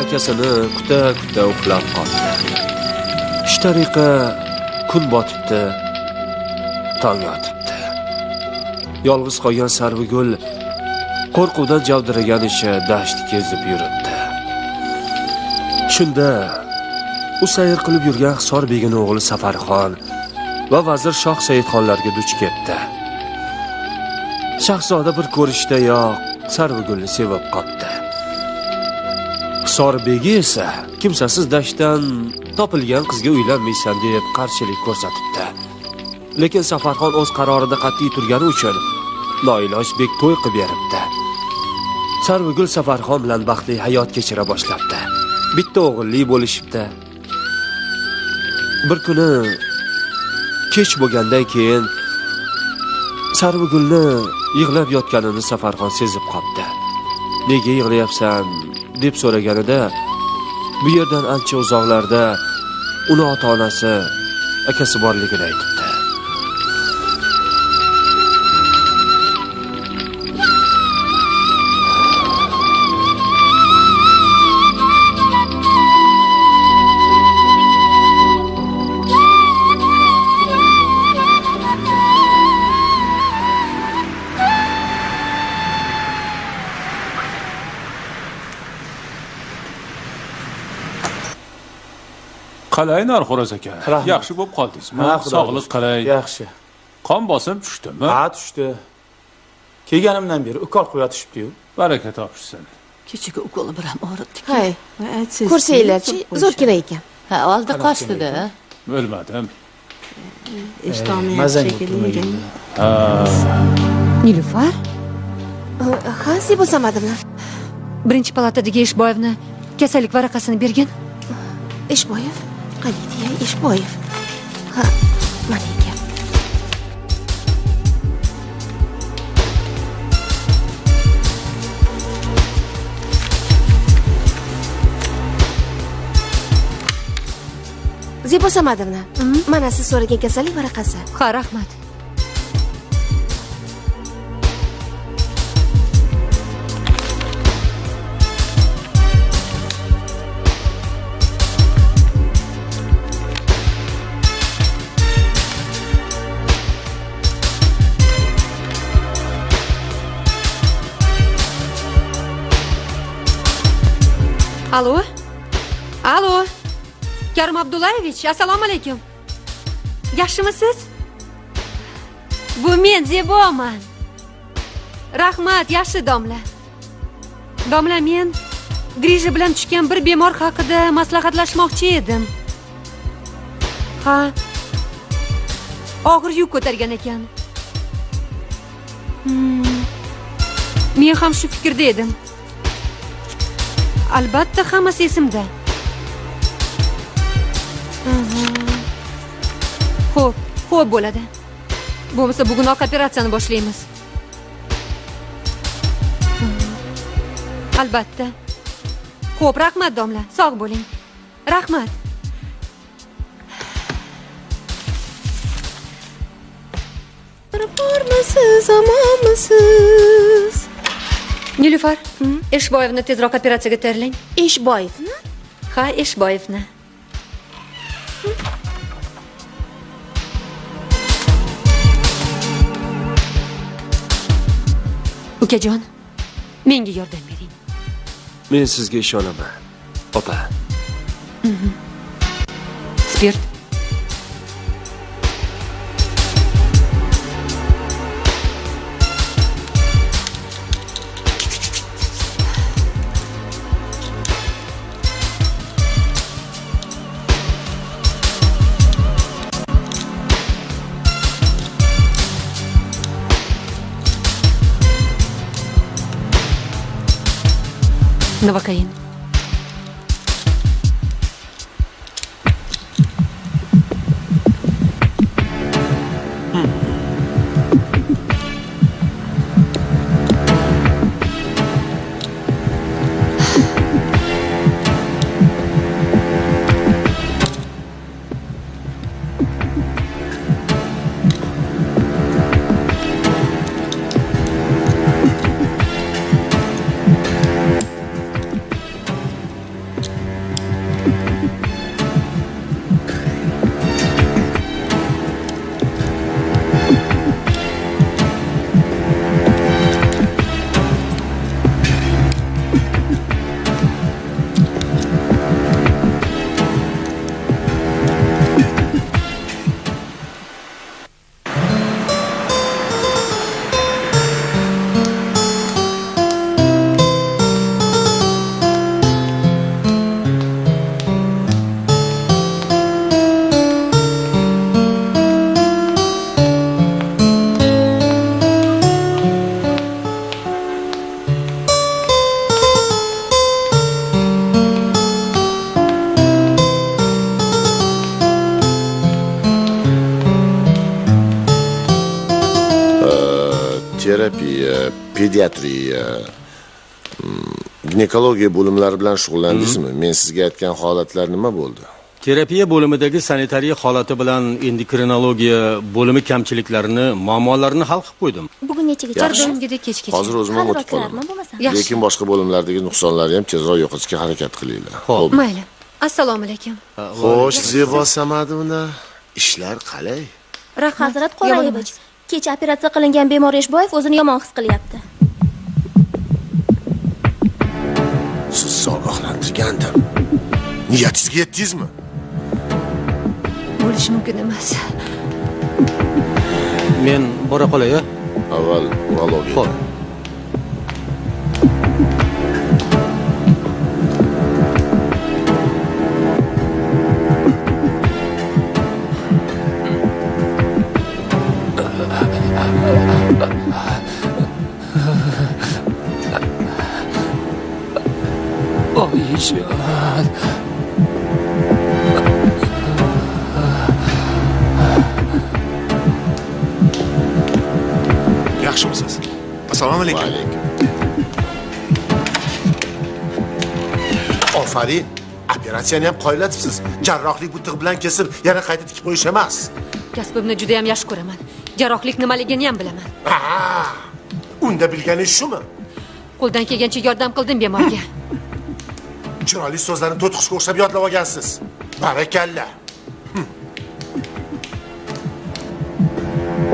akasini kuta uxlab qoldi. Shu tariqa kun botibdi, tong otibdi. Yolg'iz qolgan Sarvigul qo'rquvdan javdiraganicha dasht kezib yuribdi. Shunda u sayr qilib yurgan Hisor begining o'g'li Safarxon va vazir Shoh Saidxonlarga duch ketdi. Shahzoda bir ko'rishdayoq Sarvigulni sevib qoldi. Hisor begi esa kimsasiz dashtdan topilgan qizga uylanmaysan deb qarshilik ko'rsatibdi. Lekin Safarxon o'z qarorida qat'iy turgani uchun noiloj bek to'y qilib beribdi. Sarvigul Safarxon bilan baxtli hayot kechira boshlabdi. Bitta o'g'illi bo'lishibdi. Bir kuni kech bo'lgandan keyin Sarvigulni yig'lab yotganini Safarxon sezib qopti. Nega yig'layapsan deb so'raganida bu yerdan ancha uzoqlarda uni ota-onasi, akasi borligini aytibdi. Qalay Narxo'roz aka? Yaxshi bo'lib qoldingizmi? Sog'lik qalay? Yaxshi. Qon bosim tushdimi? Ha, tushdi. Kelganimdan beri ukol qo'yib yotishibdi-yu. Baraka topishsin. Kechaga ukoli bilan og'ritdik. Hay. Ko'rsanglarchi, zo'r kerak ekan. Ha, oldi qochdi-da. Bilmadim. Ishtonni shekilli. Ha. Nilufar? Ha, Zebo Samadovna. Birinchi palatadagi Eshboyevni kasallik varaqasini bergin. Eshboyev? Qaniydi-ya, Eshboyev. Ha, mana ekan. Zebo Samadovna, mana siz so'ragan kasallik varaqasi. Ha, rahmat. Alo? Alo? Karim Abdullayevich, assalomu alaykum. Yaxshimisiz? Bu men Zeboman. Rahmat, yaxshi domla. Domla, men Grija bilan tushgan bir bemor haqida maslahatlashmoqchi edim. Ha. Og'ir yuk ko'targan ekan. Men ham shu fikrda edim. Albatta, hammasi esimda. Xo'p bo'ladi. Bo'lmasa bugunoq operatsiyani boshlaymiz. Albatta. Xo'p, rahmat domla. Sog' bo'ling. Rahmat. Bormisiz, omonmisiz? Nilufar, Eshboyevni tezroq operatsiyaga tayyorlang. Eshboyevni? Ha, Eshboyevni. Ukajon, menga yordam bering. Men sizga ishonaman, opa. Spirt. Новокаин. terapiya, pediatriya, ginekologiya bo'limlari bilan shug'ullandingizmi? Men sizga aytgan holatlar nima bo'ldi? Terapiya bo'limidagi sanitariya holati bilan endokrinologiya bo'limi kamchiliklarini, muammolarini hal qilib qo'ydim. Bugun nechaga Chordongidek kechgacha. Hozir o'zim ham o'tib qolaman. Yaxshi. Lekin boshqa bo'limlardagi nuqsonlarni ham tezroq yo'qotishga harakat qilinglar. Xo'p. Mayli. Assalomu alaykum. Xo'sh, Zebo Samadovna, ishlar qalay? Rahmat. Hazrat Qorayevich, kecha operatsiya qilingan bemor Eshboyev o'zini yomon his qilyapti. Siz ogohlantirgandim. Niyatingizga yetdingizmi? Bo'lishi mumkin emas. Men bora qolay, a? Avval urologiya. Xo'p. Yaxshimisiz? Assalomu alaykum. Va alaykum. Ofarin. Operatsiyani ham qoyillatibsiz. Jarrohlik bu tig' bilan kesib, yana qayta tikib qo'yish emas. Kasbimni juda ham yaxshi ko'raman. Jarrohlik nimaligini ham bilaman. Unda bilganingiz shumi? Qo'ldan kelgancha yordam qildim bemorga. Chiroyli so'zlarni to'tiqishga o'xshab yodlab olgansiz. Barakalla.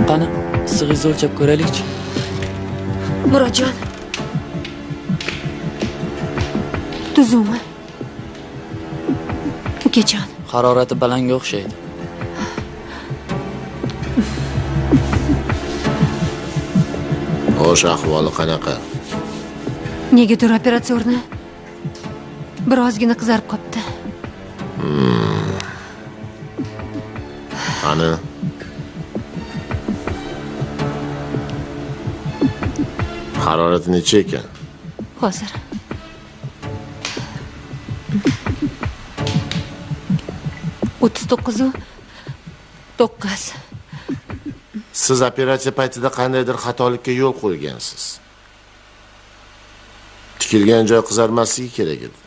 Qani, sig'ingizni o'lchab ko'raylikchi. Murodjon. Tuzumi? Ukajon. Harorati balanga o'xshaydi. O'sha ahvoli qanaqa? Negadir operatsiya o'rni birozgina qizarib qopti. Qani? Harorati necha ekan? Hozir. O'ttiz 9. Siz operatsiya paytida qandaydir xatolikka yo'l qo'ygansiz. Tikilgan joy qizarmasligi kerak edi.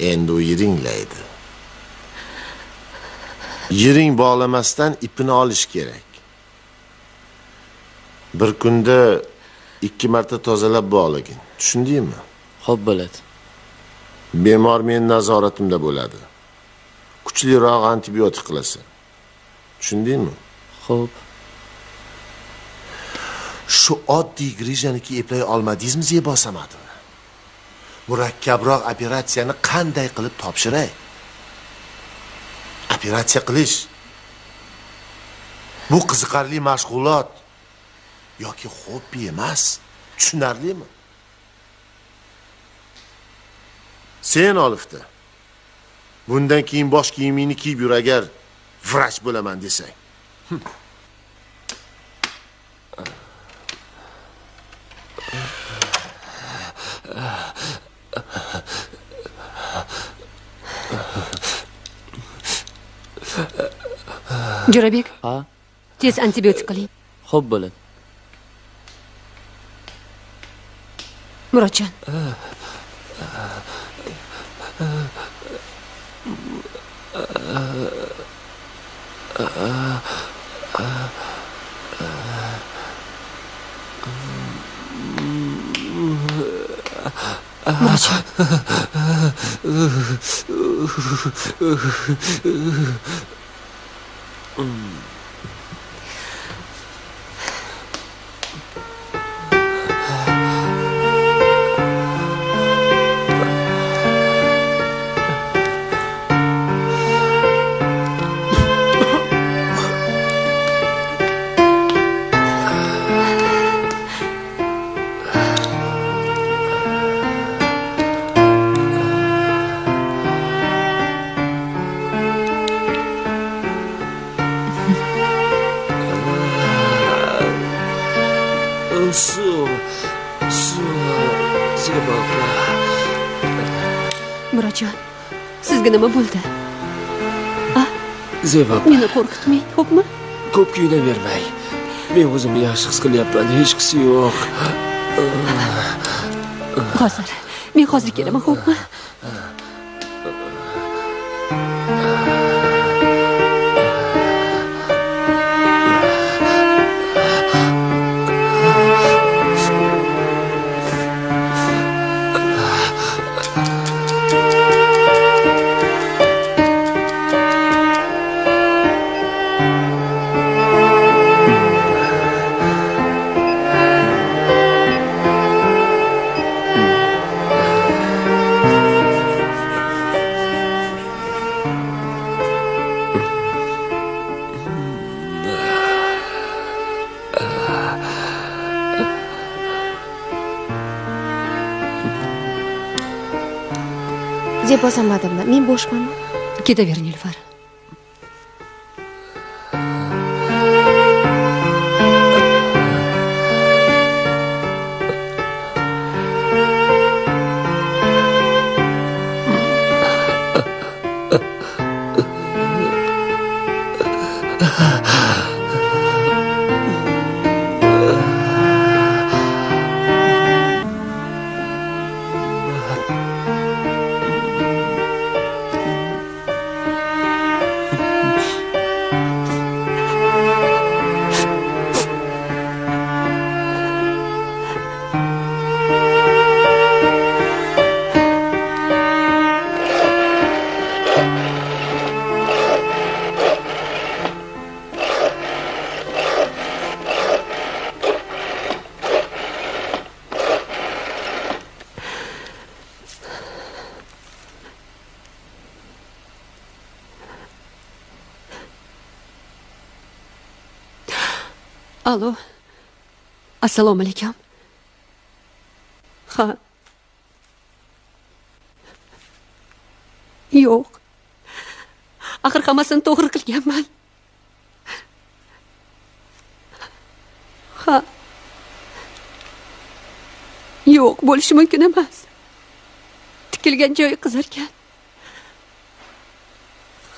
Endi u yiringlaydi. Yiring bog'lamasdan ipini olish kerak. Bir kunda 2 marta tozalab bog'lagin. Tushundingmi? Xo'p bo'ladi. Bemor men nazoratimda bo'ladi. Kuchliroq antibiotik qilasan. Tushundingmi? Xo'p. Shu oddiy grijaniki eplay olmadingizmi, Zebo Samadovna? Murakkabroq operatsiyani qanday qilib topshiray? Operatsiya qilish bu qiziqarli mashg'ulot yoki hobbi emas. Tushunarlimi? Sen olifta. Bundan keyin bosh kiyimingni kiyib yur agar vrach bo'laman desang. Jo'rabek. Ha? Tez antibiotik qiling. Xo'p bo'ladi. Murodjon. Murodjon, sizga nima bo'ldi? Zebo, Meni qo'rqitmang, xo'pmi? ko'p kuyunavermang. Men o'zimni yaxshi his qilyapman, hech qisi yo'q. Hozir. Men hozir kelaman, xo'pmi? Zebo Samadovna, men bo'shman. Ketavering, Nilufar. Alo. Assalomu alaykum. Ha. Yo'q. Axir hammasini to'g'ri qilganman. Ha. Yo'q, bo'lishi mumkin emas. Tikilgan joyi qizargan.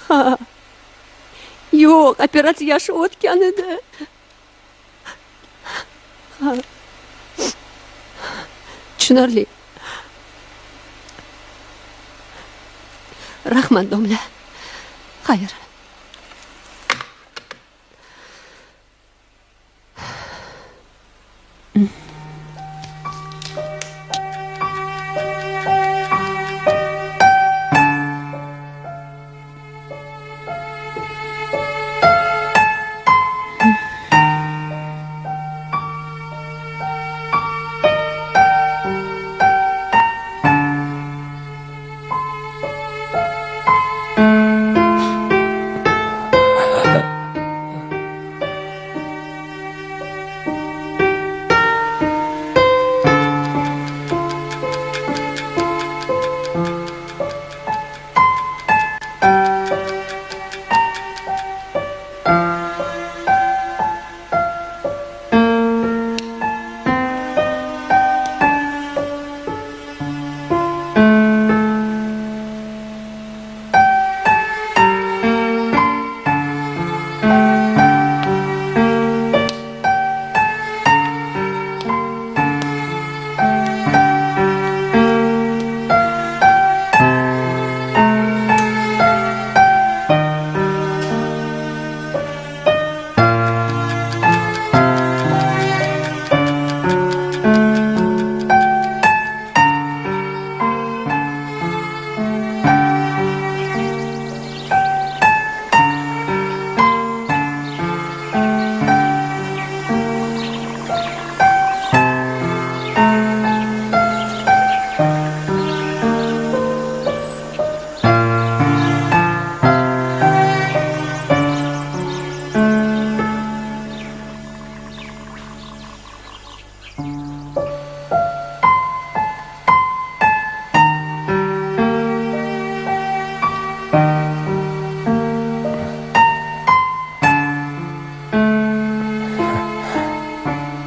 Ha. Yo'q, operatsiya yaxshi o'tgan edi. Tushunarli. Rahmat, domla. Xayr.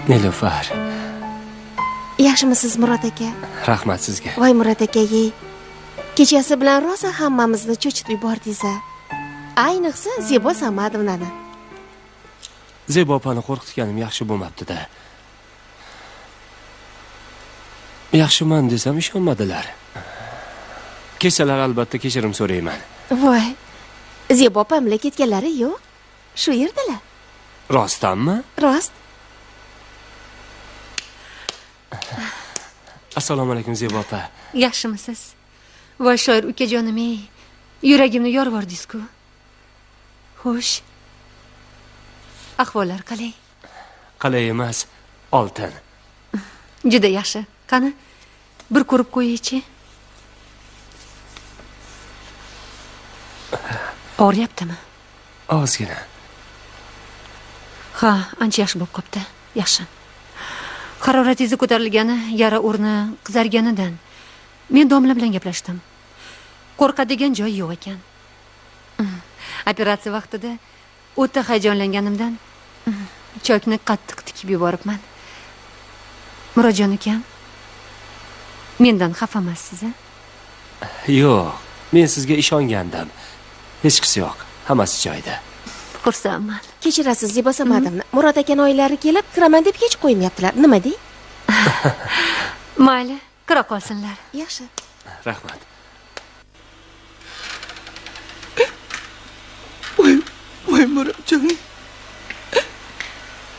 Nilufar. Yaxshimisiz Murod aka? Rahmat sizga. Voy Murod aka-ye. Kechasi bilan rosa hammamizni cho'chitib yubordingiz. Ayniqsa Zebo Samadovnani. Zebo opani qo'rqitganim yaxshi bo'lmabdi-da. Yaxshiman desam ishonmadilar. Kelsalar albatta kechirim so'rayman. Voy. Zebo opam bilan ketganlari yo'q. Shu yerdalar. Rostdanmi? Rost. Assalomu alaykum Zebo opa. Yaxshimisiz? Voy shoir ukajonim-ey. Yuragimni yorvordingiz-ku. Xo'sh. Ahvollar qalay? Qalay emas, oltin. Juda yaxshi. Qani, bir ko'rib qo'ying-chi. Og'riyaptimi? Ozgina. Ha, ancha yaxshi bo'lib qopti. Yaxshi. Haroratingiz ko'tarilgani, yara o'rni qizarganidan men domla bilan gaplashdim. Qo'rqadigan joy yo'q ekan. Operatsiya vaqtida o'ta hayajonlanganimdan chokni qattiq tikib yuboribman. Murodjon ukam, mendan xafamasizsiz? Yo'q, men sizga ishongandim. Hech qisi yo'q, hammasi joyida. Xursandman. Kechirasiz Zebo Samadovna. Murod akaning oylari kelib, kiraman deb hech qo'ymayaptilar. Nima dey? Mayli, kira qolsinlar. Yaxshi. Rahmat. Voy Murodjon.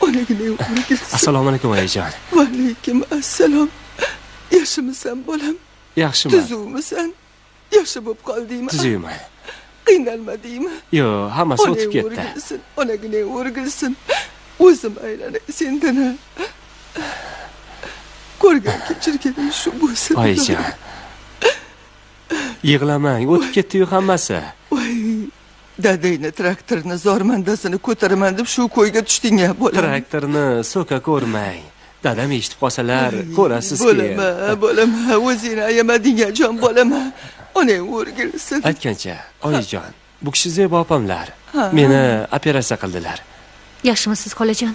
Onagina o'rgilsin. Assalomu alaykum oyijon. Va alaykum assalom. Yaxshimisan bolam? Yaxshiman. Tuzukmisan? Yaxshi bo'lib qoldingmi? Tuzukman. Qiynalmadingmi? Yo'q, hammasi o'tib ketdi. Onagina o'rgilsin. O'zim aylanay sendan. Ko'rgan kechirganim shu bo'lsin. Oyijon. Yig'lamang, o'tib ketdi-yu hammasi. Voy, dadangni traktorni zormandasini ko'taraman deb shu ko'yga tushding-ya, bolam. Traktorni so'ka ko'rmang. Dadam eshitib qolsalar, ko'rasiz-ki. Bo'lama, o'zingni ayamading-ya, jon bo'lama. Onang o'rgilsin. Aytgancha, oyijon, bu kishi Zebo opamlar. Meni operatsiya qildilar. Yaxshimisiz, xolajon?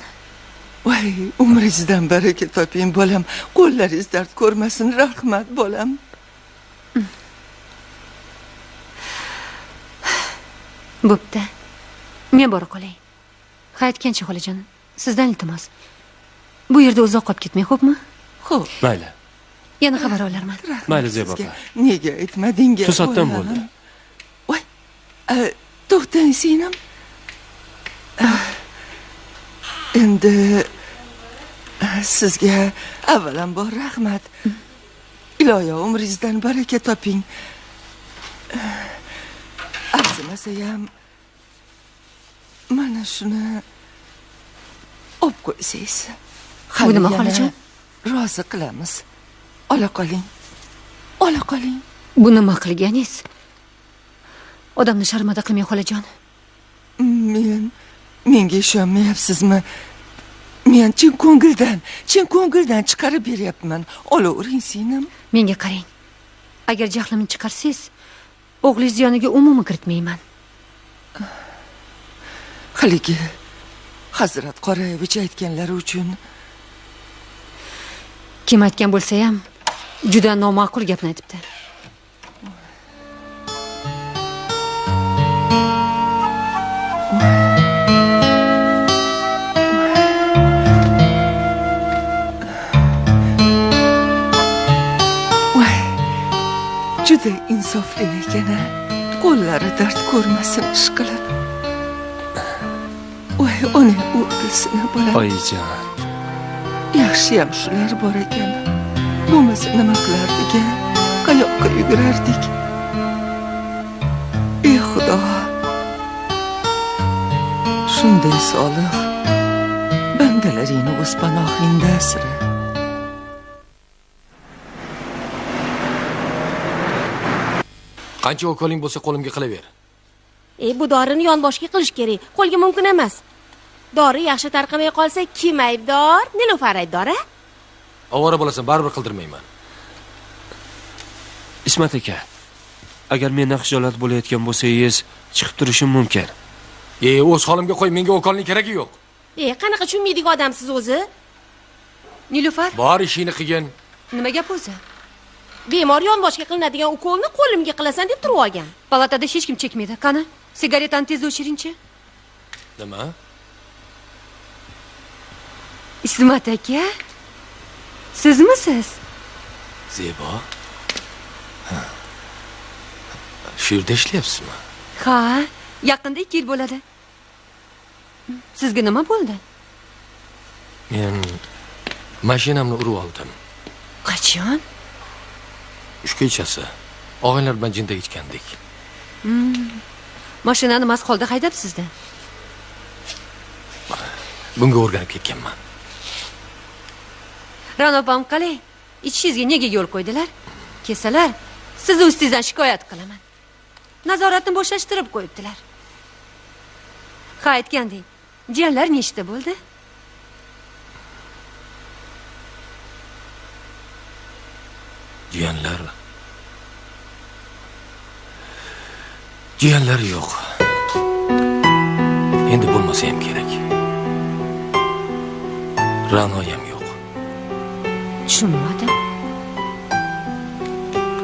Voy, umringizdan baraka toping, bolam. Qo'llaringiz dard ko'rmasin, rahmat, bolam. Bo'pti. Men bora qolay. Qaytgancha xolajon, sizdan iltimos. Bu yerda uzoq qolib ketmang, xo'pmi? Xo'p. Mayli. Yana xabar olarman. Mayli Zebo opa. Nega aytmading? To'satdan bo'ldi. Voy, to'xtang singlim. Endi sizga avvalambor rahmat. Iloyo umringizdan baraka toping. Arzimas ham mana shuni olib qo'ysangiz. Bu nima xolajon? Rozi qilamiz. Ola qoling. Ola qoling. Bu nima qilganingiz? Odamni sharmanda qilmang xolajon. Menga ishonmayapsizmi? Men chin ko'ngildan chiqarib beryapman. Olavering singlim. Menga qarang. Agar jahlimni chiqarsangiz, o'g'lingiz yoniga umuman kiritmayman. Haligi Hazrat Qorayevich aytganlari uchun kim aytgan bo'lsa ham juda noma'qul gapni aytibdi. Juda insofli ekan-a. Qo'llari dard ko'rmasin ishqilib. Voy, onang o'lsin bolam. Oyijon. Yaxshiyam shular bor ekan. Bo'lmasa nima qilardik-a? Qayoqqa yugurardik? Ey Xudo. Shunday solih bandalaringni o'z panohingda asra. Qancha ukoling bo'lsa qo'limga qilaver. Bu dorini yonboshga qilish kerak. Qo'lga mumkin emas. Dori yaxshi tarqamay qolsa, kim aybdor? Nilufar aybdor-a? Ovora bo'lasan, baribir qildirmayman. Ismat aka, agar mendan xijolat bo'layotgan bo'lsangiz, chiqib turishim mumkin. O'z holimga qo'y, menga ukolning keragi yo'q. Qanaqa tushunmaydigan odamsiz o'zi? Nilufar? Bor ishingni qilgin. Nima gap o'zi? Bemor yonboshga qilinadigan ukolni qo'limga qilasan deb turib olgan. Palatada hech kim chekmaydi. Qani, sigaretani tez o'chiringchi. Nima? Ismat aka, sizmisiz? Zebo. Shu yerda ishlayapsizmi? Ha, yaqinda 2 yil bo'ladi. Sizga nima bo'ldi? Men mashinamni urib oldim. Qachon? Shu kechasi og'aylar bilan jindak ichgandik. Mashinani mast holda haydabsiz-da. Bunga o'rganib ketganman. Ra'no opam qalay? Ichishingizga nega yo'l qo'ydilar? Kelsalar, sizni ustingizdan shikoyat qilaman. Nazoratni bo'shashtirib qo'yibdilar. Ha, aytgandek, jiyanlar nechta bo'ldi? Jiyanlar yo'q. Endi bo'lmasa ham kerak. Ra'no ham yo'q. Tushunmadim.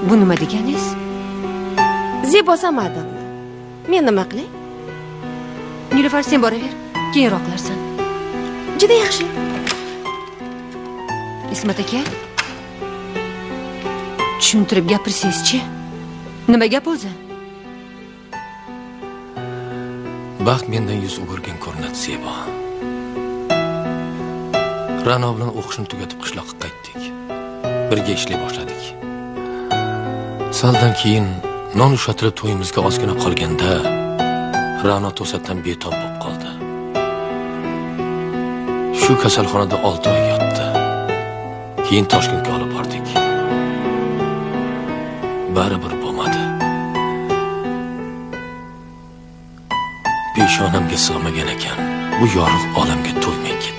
Bu nima deganingiz? Zebo Samadovna, men nima qilay? Nilufar, sen boraver, keyinroq qilarsan. Juda yaxshi. Ismat aka, tushuntirib gapirsangiz-chi? Nima gap o'zi? Baxt mendan yuz o'girgan ko'rinadi, Zebo. Ra'no bilan o'qishni tugatib qishloqqa qaytdik. Birga ishlay boshladik. Saldan keyin non ushatilib to'yimizga ozgina qolganda Ra'no to'satdan betob bo'lib qoldi. Shu kasalxonada 6 oy yotdi. Keyin Toshkentga olib bordik. Baribir bo'lmadi. Peshonamga sig'magan ekan. Bu yorug' olamga to'ymay ketdi.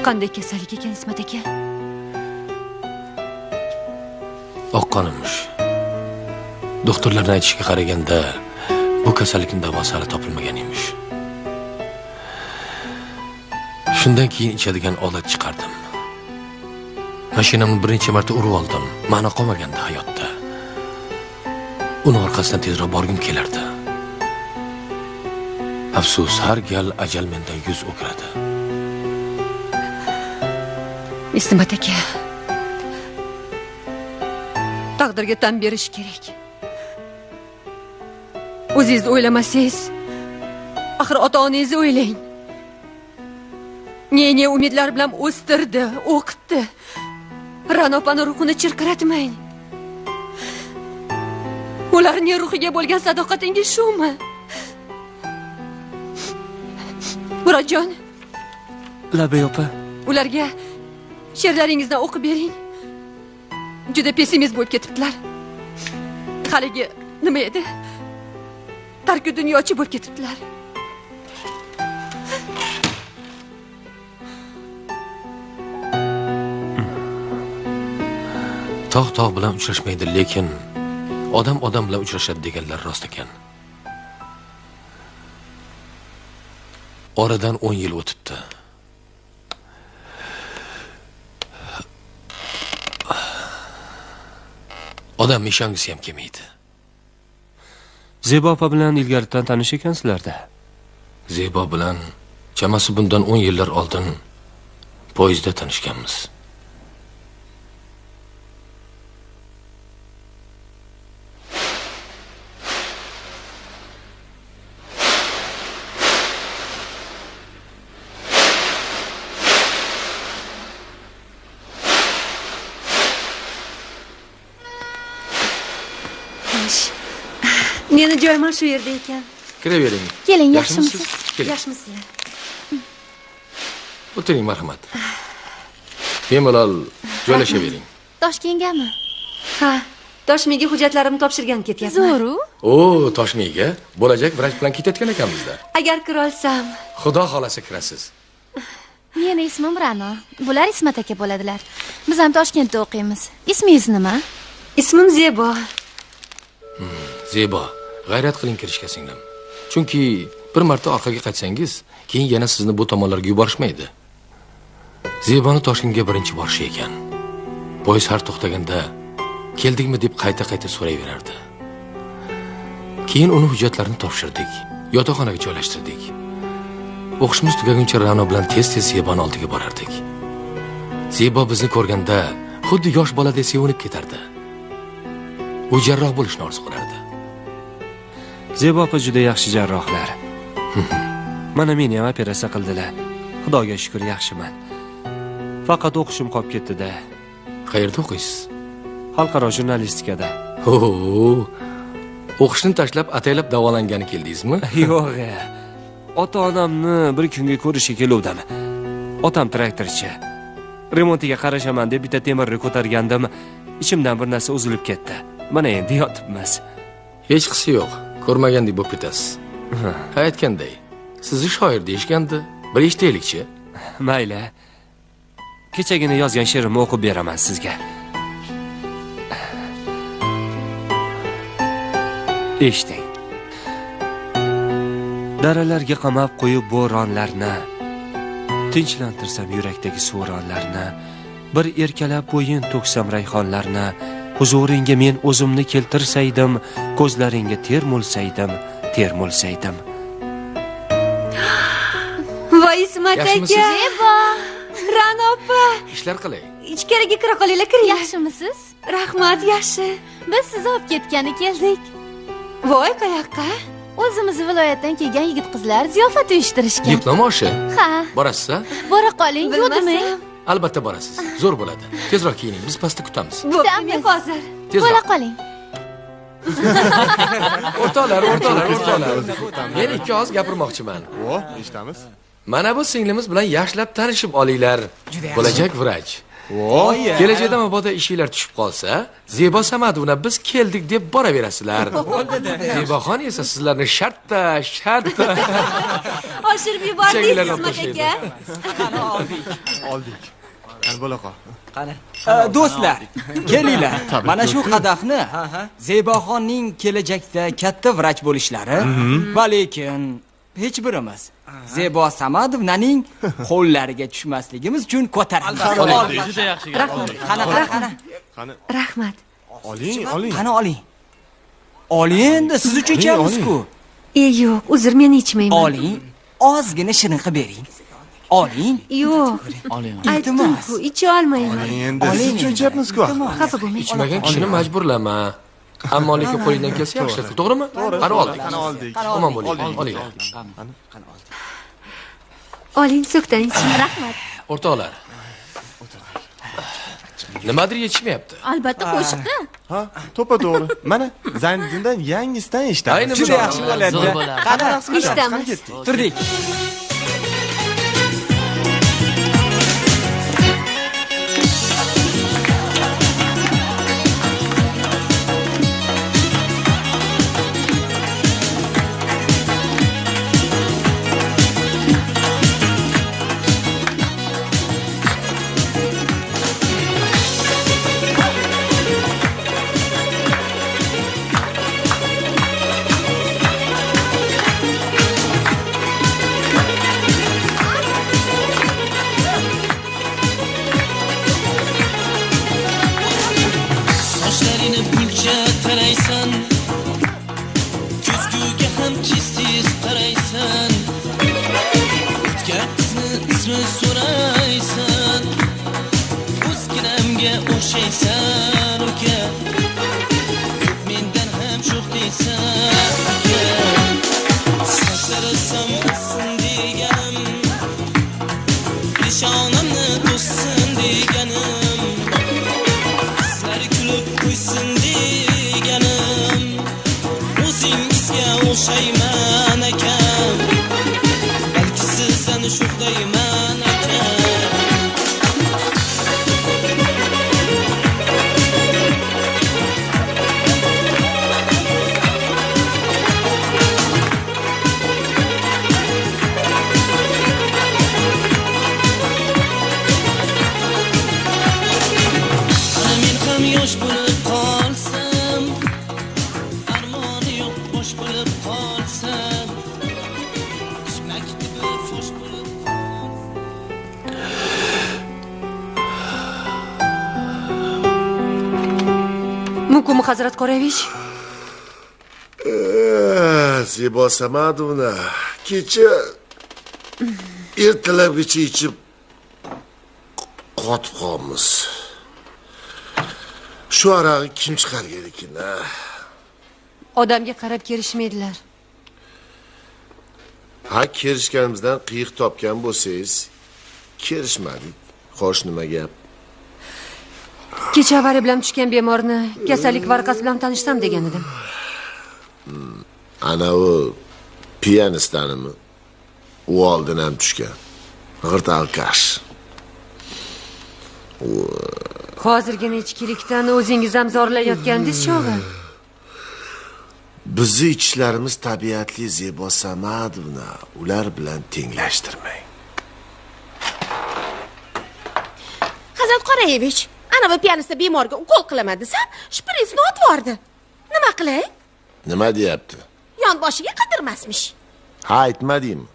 Qanday kasallik ekan Ismat aka? Oqqonimish. Doktorlarning aytishiga qaraganda bu kasallikning davosi hali topilmagan emish. Shundan keyin ichadigan olat chiqardim. Mashinamni bir necha marta urib oldim. Ma'no qolmaganda hayotda. Uni orqasidan tezroq borgim kelardi. Afsus, har gal ajal mendan yuz o'giradi. Ismat aka, taqdirga tan berish kerak. O'zingizni o'ylamasangiz, axir ota-onangizni o'ylang. Ne umidlar bilan o'stirdi, o'qitdi. Ranopani ruhini chirqiratmang. Ularning ruhiga bo'lgan sadoqatingiz shumi? Murodjon, Labay opa, ularga she'rlaringizdan o'qib bering. Juda pessimist bo'lib ketibdilar. Haligi nima edi? Tarki dunyochi bo'lib ketibdilar. Tog' bilan uchrashmaydi, lekin odam bilan uchrashadi deganlar rost ekan. Oradan 10 yil o'tibdi. Odam ishongisi ham kelmaydi. Zebo opa bilan ilgaridan tanish ekansizlarda. Zebo bilan chamasi bundan 10 yillar oldin poyezdda tanishganmiz. Meni joyim shu yerda ekan. Kiravering. Keling, yaxshimisiz? Yaxshimisizlar? O'tiring, marhamat. Bemalol joylashavering. Toshkentgami? Ha, Toshmiga hujjatlarimni topshirgan ketyapman. Zo'ru. O, Toshmiga bo'lajak vrach bilan ketayotgan ekanmizda. Agar kira olsam. Xudo xolasa kirasiz. Meni ismim Ra'no. Bular Ismat aka bo'ladilar. Biz ham Toshkentda o'qiymiz. Ismingiz nima? Ismim Zebo. Zebo, g'ayrat qiling kirishga singlim. Chunki bir marta orqaga qaytsangiz, keyin yana sizni bu tomonlarga yuborishmaydi. Zeboni Toshkentga birinchi borishi ekan. Poyezd har to'xtaganda keldingmi deb qayta-qayta so'rayverardi. Keyin uni hujjatlarini topshirdik, yotoqxonaga joylashtirdik. O'qishimiz tugaguncha Ra'no bilan tez-tez Zeboni oldiga borardik. Zebo bizni ko'rganda xuddi yosh boladek sevinib ketardi. U jarroh bo'lishni orzu qilardi. Zebo opa juda yaxshi jarrohlar. Mana meni ham operatsiya qildilar. Xudoga shukr, yaxshiman. Faqat o'qishim qolib ketdi-da. Qayerda o'qiysiz? Xalqaro jurnalistikada. O'qishni tashlab ataylab davolangani keldingizmi? Yo'q. Ota-onamni bir kunga ko'rishga keluvdim. Otam traktorchi. Remontiga qarashaman deb bitta temirni ko'targandim. Ichimdan bir narsa uzilib ketdi. Mana endi yotibmiz. Hech qisi yo'q. Ko'rmagandek bo'lib ketasiz. Ha, aytganday, sizni shoir deyishgandi. Bir eshitaylikchi. Mayli. Kechagina yozgan she'rimni o'qib beraman sizga. Eshiting. Daralarga qamab qo'yib bo'ronlarni, tinchlantirsam yurakdagi so'ronlarni, bir erkalab bo'yin to'ksam rayhonlarni, huzuringga men o'zimni keltirsaydim, ko'zlaringga termulsaydim. Voy Ismat aka. Zebo. Ra'no opa. Ishlar qalay? Ichkariga kira qolinglar, kiring. Yaxshimisiz? Rahmat, yaxshi. Biz sizni olib ketgani keldik. Voy, qayoqqa? O'zimiz viloyatdan kelgan yigit-qizlar ziyofat uyushtirishgan. Diplom oshi? Ha. Borasiz-a? Bora qoling, yo'dimi? Albatta borasiz. Zo'r bo'ladi. Tezroq kiyining, biz pastda kutamiz. Bo'pti, men hozir. Bo'la qoling. O'rtoqlar. Men ikki oz gapirmoqchiman. Eshitamiz. Mana bu singlimiz bilan yaxshilab tanishib olinglar. Bo'lajak vrach. Kelajakda mabodo ishinglar tushib qolsa, Zebo Samadovna biz keldik deb boraverasizlar. Zeboxon esa sizlarni shartta. Oshirib yubordingiz, Ismat aka. Oldik. Qani bo'la qol. Qani. Do'stlar, kelinglar. Mana shu qadahni Zeboxonning kelajakda katta vrach bo'lishlari va lekin hech birimiz Zebo Samadovnaning qo'llariga tushmasligimiz uchun ko'taramiz. Juda yaxshi. Qani. Rahmat. Oling. Qani oling. Oling endi siz uchun ichamiz-ku. Yo'q, uzr, men ichmayman. Oling. Ozgina shirin qilib bering. Oling. Yo'q. Aytdim-ku, icha olmayman. Endi siz uchun ichyapmiz-ku. Xafa bo'lmang. Ichmagan kishini majburlama. Ammonlikka qo'lingdan kelsa yaxshi qil, to'g'rimi? Qani oldik. Omon bo'ling, olinglar. Oling, so'kdan iching. Rahmat. O'rtoqlar. Nimadir yetishmayapti. Albatta qo'shiqqa. Ha, to'ppa to'g'ri. Mana Zayniddindan yangisidan eshitdim. Ayni Juda yaxshi bo'ladi. Qani raqs Eshitamiz. Turdik. Mumkinmi, Hazrat Qoravich? Zebo Samadovna, kecha ertalabgacha ichib qotib qolmiz. Shu araqni kim chiqargan ekan? Odamga qarab kerishmaydilar. Ha, kerishganimizdan qiyiq topgan bo'lsangiz, kerishmadik. Xo'sh, nima gap? Kecha avariya bilan tushgan bemorni kasallik varaqasi bilan tanishsam degan edim. Ana u pianistdanimi? U oldin ham tushgan. G'irt alkash. Hozirgina ichkilikdan o'zingiz ham zorlayotgandingiz chog'i. Bizni ichishlarimiz tabiatli, Zebo Samadovna. Ular bilan tenglashtirmang. Hazrat Qoravich, ana bu pianista bemorga ukol qilaman desam, shpritsni otvordi. Nima qilay? Nima deyapti? Yonboshiga qidirmasmish. Ha, aytmadingmi?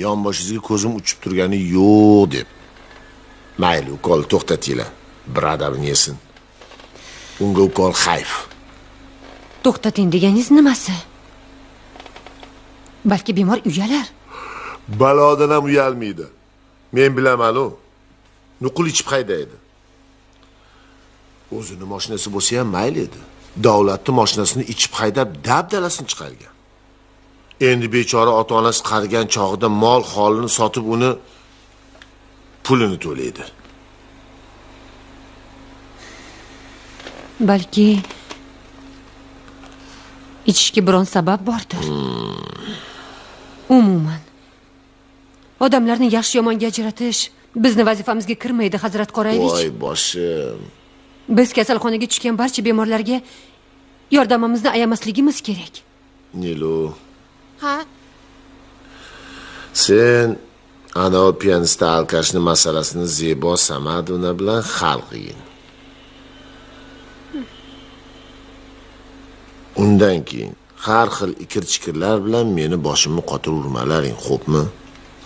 Yonboshingizga ko'zim uchib turgani yo'q deb. Mayli, ukol to'xtatinglar. Birodarim yesin. Unga ukol xayf. To'xtating deganingiz nimasi? Balki bemor uyalar. Balodan ham uyalmaydi. Men bilaman-ku. Nuqul ichib haydaydi. O'zini mashinasi bo'lsa ham mayli edi. Davlatning mashinasini ichib haydab dabdalasini chiqargan. Endi bechora ota-onasi qarigan chog'ida mol holini sotib uni pulini to'laydi. Balki ichishga biron sabab bordir. Umuman odamlarni yaxshi yomonga ajratish bizni vazifamizga kirmaydi, Hazrat Qoravich. Voy boshim. Biz kasalxonaga tushgan barcha bemorlarga yordamimizni ayamasligimiz kerak. Nilu. Ha? Sen ana pianista alkashni masalasini Zebo Samadovna bilan hal qilgin. Undan keyin har xil ikir-chikirlar bilan meni boshimni qotirib urmalaring, xo'pmi?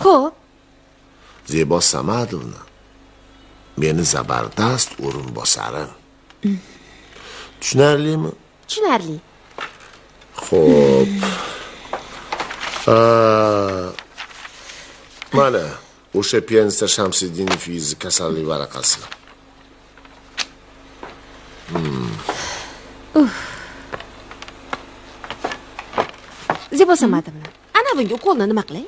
Xo'p. Zebo Samadovna meni zabardast o'rinbosarim. Tushunarlimi? Tushunarli. Xo'p. Mana o'sha pianista Shamsiddinov fizi kasallik varaqasi. Zebo Samadovna, ana bunga ukolni nima qilay?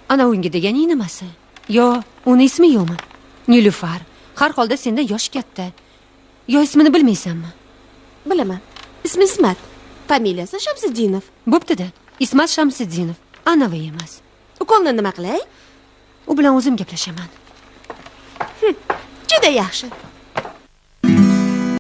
Ana unga deganing nimasi? Yo, uni ismi yo'qmi? Nilufar. Har holda sendan yosh katta. Yo ismini bilmaysanmi? Bilaman. Ismi Ismat. Familiyasi Shamsiddinov. Bo'pti-da. Ismat Shamsiddinov. Anavi emas. Ukolni nima qilay? U bilan o'zim gaplashaman. Juda yaxshi.